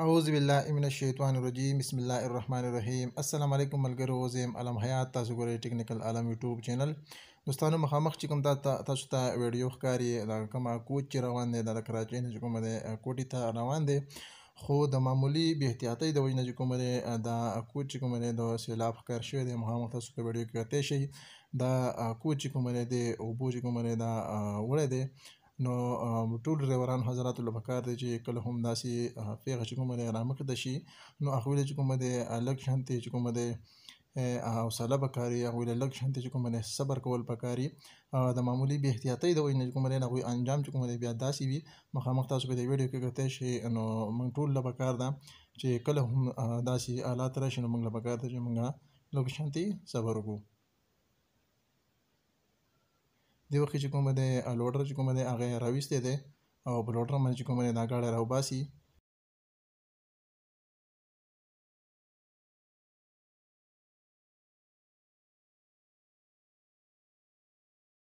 اعوذ بالله من الشیطان الرجیم بسم الله الرحمن الرحیم. السلام علیکم ملګرو، زم علم حیات، تاسو ګورئ ټیکنیکل عالم یوټیوب چینل. دوستانو مخامخ چې کوم تاسو ته ویډیو ښکاري دا کومه کوچ چې روان دی دا د کراچۍ نه چې کومه دی کوټې ته روان دی، خو د معمولي بې احتیاطۍ د وجې نه چې کومه دی دا کوچ چې کومه دی د سیلاب ښکار شوی دی. مخامخ تاسو په ویډیو کې کتلی شئ دا کوچ چې کومه دی د اوبو چې کومه دی دا وړی دی. نو ټول ډریوران حضراتو له پکار دی چې کله هم داسې پیښه چې کومه دی رامخته شي نو هغوی له چې کومه دی لږ شانتې چې کومه دی حوصله پکاري، هغوی له لږ شانتې چې کومه دی صبر کول پکاري. د معمولي بې احتیاطۍ د وجې نه چې کومه دی هغوی انجام چې کومه دی بیا داسې وي. مخامخ تاسو په دې ویډیو کې کتلی شئ. نو موږ ټول له پکار ده چې کله هم داسې حالات راشي نو موږ له پکار ده چې موږ لږ شانتې صبر وکړو. دې وخت کې چې کومه دی لوډر چې کومه دی هغه یې راویستی دی او په لوډر باندې چې کومه دی دا ګاډی راوباسي